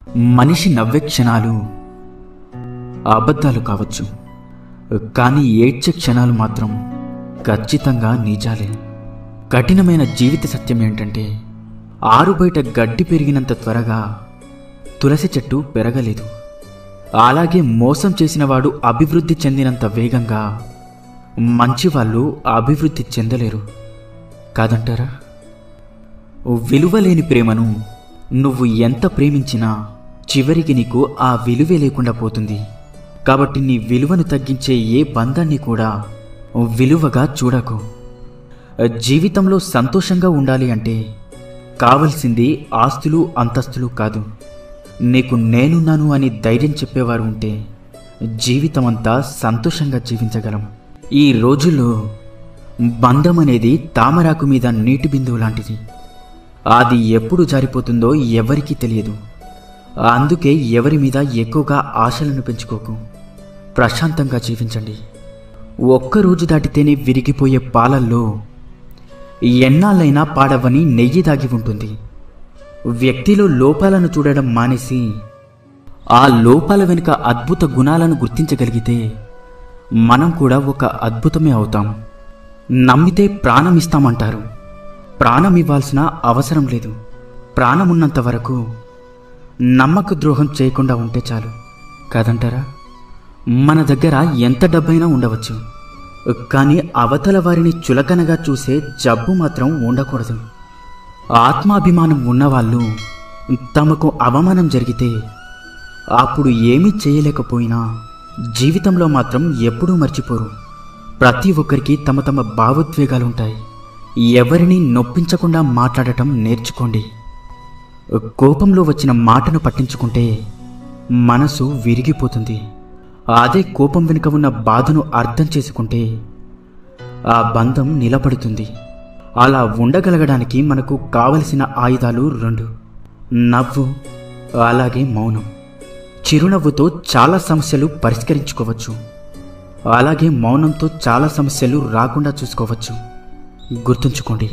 మనిషి నవ్వే క్షణాలు అబద్ధాలు కావచ్చు, కానీ ఏడ్చే క్షణాలు మాత్రం ఖచ్చితంగా నిజాలే. కఠినమైన జీవిత సత్యం ఏంటంటే, ఆరుబయట గడ్డి పెరిగినంత త్వరగా తులసి చెట్టు పెరగలేదు. అలాగే మోసం చేసినవాడు అభివృద్ధి చెందినంత వేగంగా మంచివాళ్ళు అభివృద్ధి చెందలేరు కాదంటారా? విలువలేని ప్రేమను నువ్వు ఎంత ప్రేమించినా చివరికి నీకు ఆ విలువే లేకుండా పోతుంది. కాబట్టి నీ విలువను తగ్గించే ఏ బంధాన్ని కూడా విలువగా చూడకు. జీవితంలో సంతోషంగా ఉండాలి అంటే కావలసింది ఆస్తులు అంతస్తులు కాదు. నీకు నేనున్నాను అని ధైర్యం చెప్పేవారు ఉంటే జీవితమంతా సంతోషంగా జీవించగలం. ఈ రోజుల్లో బంధం అనేది తామరాకు మీద నీటి బిందువు లాంటిది. అది ఎప్పుడు జారిపోతుందో ఎవరికీ తెలియదు. అందుకే ఎవరి మీద ఎక్కువగా ఆశలను పెంచుకోకు. ప్రశాంతంగా జీవించండి. ఒక్కరోజు దాటితేనే విరిగిపోయే పాలల్లో ఎన్నాళ్ళైనా పాడవని నెయ్యి దాగి ఉంటుంది. వ్యక్తిలో లోపాలను చూడడం మానేసి ఆ లోపాల వెనుక అద్భుత గుణాలను గుర్తించగలిగితే మనం కూడా ఒక అద్భుతమే అవుతాం. నమ్మితే ప్రాణం ఇస్తామంటారు. ప్రాణం ఇవ్వాల్సిన అవసరం లేదు. ప్రాణం ఉన్నంత వరకు నమ్మక ద్రోహం చేయకుండా ఉంటే చాలు కాదంటారా? మన దగ్గర ఎంత డబ్బైనా ఉండవచ్చు, కానీ అవతల వారిని చులకనగా చూసే జబ్బు మాత్రం ఉండకూడదు. ఆత్మాభిమానం ఉన్నవాళ్ళు తమకు అవమానం జరిగితే అప్పుడు ఏమీ చేయలేకపోయినా జీవితంలో మాత్రం ఎప్పుడూ మర్చిపోరు. ప్రతి ఒక్కరికి తమ తమ భావోద్వేగాలుంటాయి. ఎవరిని నొప్పించకుండా మాట్లాడటం నేర్చుకోండి. కోపంలో వచ్చిన మాటను పట్టించుకుంటే మనసు విరిగిపోతుంది. అదే కోపం వెనుక ఉన్న బాధను అర్థం చేసుకుంటే ఆ బంధం నిలబడుతుంది. అలా ఉండగలగడానికి మనకు కావలసిన ఆయుధాలు 2: నవ్వు, అలాగే మౌనం. చిరునవ్వుతో చాలా సమస్యలు పరిష్కరించుకోవచ్చు, అలాగే మౌనంతో చాలా సమస్యలు రాకుండా చూసుకోవచ్చు. గుర్తుంచుకోండి,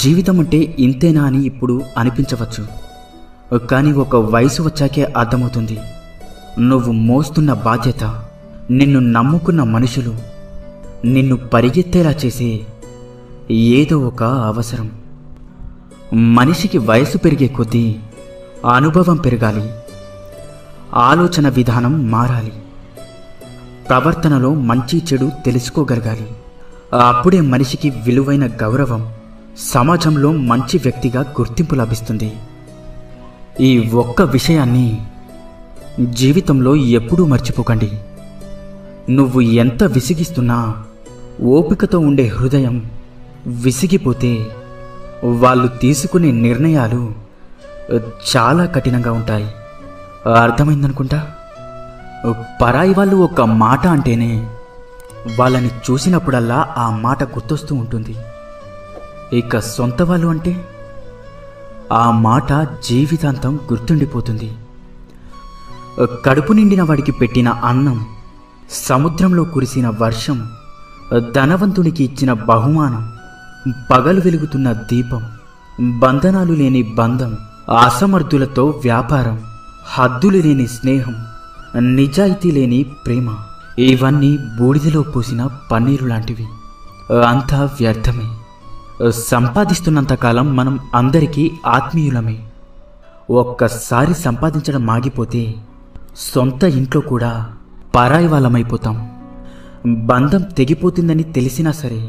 జీవితం అంటే ఇంతేనా అని ఇప్పుడు అనిపించవచ్చు, కానీ ఒక వయసు వచ్చాకే అర్థమవుతుంది. నువ్వు మోస్తున్న బాధ్యత, నిన్ను నమ్ముకున్న మనుషులు, నిన్ను పరిగెత్తేలా చేసే ఏదో ఒక అవసరం. మనిషికి వయసు పెరిగే కొద్దీ అనుభవం పెరగాలి, ఆలోచన విధానం మారాలి, ప్రవర్తనలో మంచి చెడు తెలుసుకోగలగాలి. అప్పుడే మనిషికి విలువైన గౌరవం, సమాజంలో మంచి వ్యక్తిగా గుర్తింపు లభిస్తుంది. ఈ ఒక్క విషయాన్ని జీవితంలో ఎప్పుడూ మర్చిపోకండి. నువ్వు ఎంత విసిగిస్తున్నా ఓపికతో ఉండే హృదయం విసిగిపోతే వాళ్ళు తీసుకునే నిర్ణయాలు చాలా కఠినంగా ఉంటాయి. అర్థమైందనుకుంటా. పరాయి వాళ్ళు ఒక మాట అంటేనే వాళ్ళని చూసినప్పుడల్లా ఆ మాట గుర్తొస్తూ ఉంటుంది. ఇక సొంత వాళ్ళు అంటే ఆ మాట జీవితాంతం గుర్తుండిపోతుంది. కడుపు నిండిన వాడికి పెట్టిన అన్నం, సముద్రంలో కురిసిన వర్షం, ధనవంతునికి ఇచ్చిన బహుమానం, పగలు వెలుగుతున్న దీపం, బంధనాలు లేని బంధం, అసమర్థులతో వ్యాపారం, హద్దులు లేని స్నేహం, నిజాయితీ లేని ప్రేమ, ఇవన్నీ బూడిదలో పోసిన పన్నీరు లాంటివి. అంతా వ్యర్థమే. సంపాదిస్తున్నంతకాలం మనం అందరికీ ఆత్మీయులమే. ఒక్కసారి సంపాదించడం ఆగిపోతే సొంత ఇంట్లో కూడా పరాయి వాళ్ళమైపోతాం. బంధం తెగిపోతుందని తెలిసినా సరే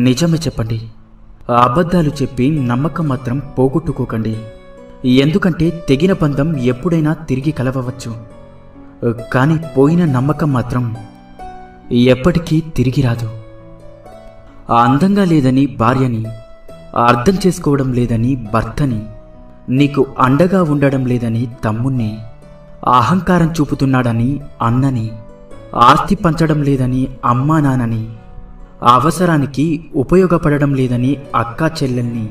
నిజమే చెప్పండి. అబద్ధాలు చెప్పి నమ్మకం మాత్రం పోగొట్టుకోకండి. ఎందుకంటే తెగిన బంధం ఎప్పుడైనా తిరిగి కలవవచ్చు, కానీ పోయిన నమ్మకం మాత్రం ఎప్పటికీ తిరిగి రాదు. అందంగా లేదని భార్యని, అర్థం చేసుకోవడం లేదని భర్తని, నీకు అండగా ఉండడం లేదని తమ్ముణ్ణి, అహంకారం చూపుతున్నాడని అన్నని, ఆస్తి పంచడం లేదని అమ్మా నాన్నని, అవసరానికి ఉపయోగపడడం లేదని అక్కా చెల్లెల్ని,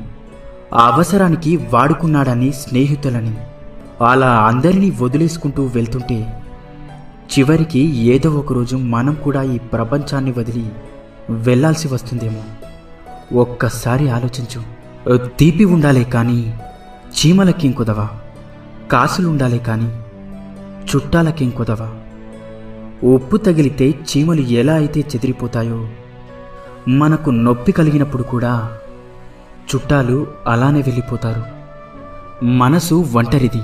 అవసరానికి వాడుకున్నాడని స్నేహితులని, అలా అందరినీ వదిలేసుకుంటూ వెళ్తుంటే చివరికి ఏదో ఒకరోజు మనం కూడా ఈ ప్రపంచాన్ని వదిలి వెళ్లాల్సి వస్తుందేమో. ఒక్కసారి ఆలోచించు. తీపి ఉండాలే కానీ చీమలకి కుదవా. కాసులుండాలే కాని చుట్టాలకేం కొదవా. ఉప్పు తగిలితే చీమలు ఎలా అయితే చెదిరిపోతాయో, మనకు నొప్పి కలిగినప్పుడు కూడా చుట్టాలు అలానే వెళ్ళిపోతారు. మనసు ఒంటరిది.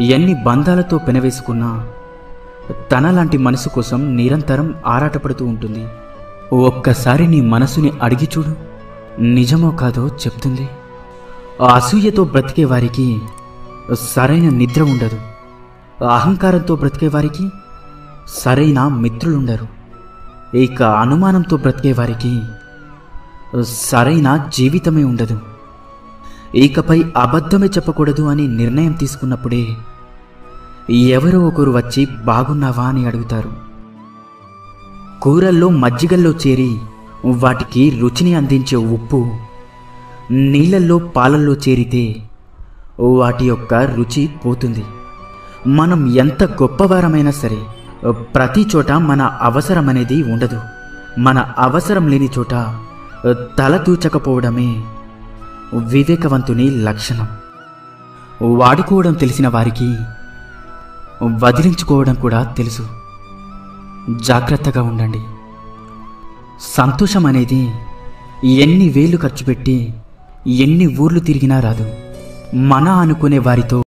ఎన్ని బంధాలతో పెనవేసుకున్నా తనలాంటి మనసు కోసం నిరంతరం ఆరాటపడుతూ ఉంటుంది. ఒక్కసారి నీ మనసుని అడిగి చూడు, నిజమో కాదో చెప్తుంది. అసూయతో బ్రతికేవారికి సరైన నిద్ర ఉండదు. అహంకారంతో బ్రతికేవారికి సరైన మిత్రులుండరు. ఇక అనుమానంతో బ్రతికేవారికి సరైన జీవితమే ఉండదు. ఇకపై అబద్ధమే చెప్పకూడదు అని నిర్ణయం తీసుకున్నప్పుడే ఎవరో ఒకరు వచ్చి బాగున్నావా అని అడుగుతారు. కూరల్లో మజ్జిగల్లో చేరి వాటికి రుచిని అందించే ఉప్పు నీళ్ళల్లో పాలల్లో చేరితే వాటి యొక్క రుచి పోతుంది. మనం ఎంత గొప్పవారమైనా సరే ప్రతి చోట మన అవసరం అనేది ఉండదు. మన అవసరం లేని చోట తల దూచకపోవడమే వివేకవంతుని లక్షణం. వాడుకోవడం తెలిసిన వారికి వదిలించుకోవడం కూడా తెలుసు. జాగ్రత్తగా ఉండండి. సంతోషం అనేది ఎన్ని వేలు ఖర్చు పెట్టి ఎన్ని ఊర్లు తిరిగినా రాదు. మన అనుకునే వారితో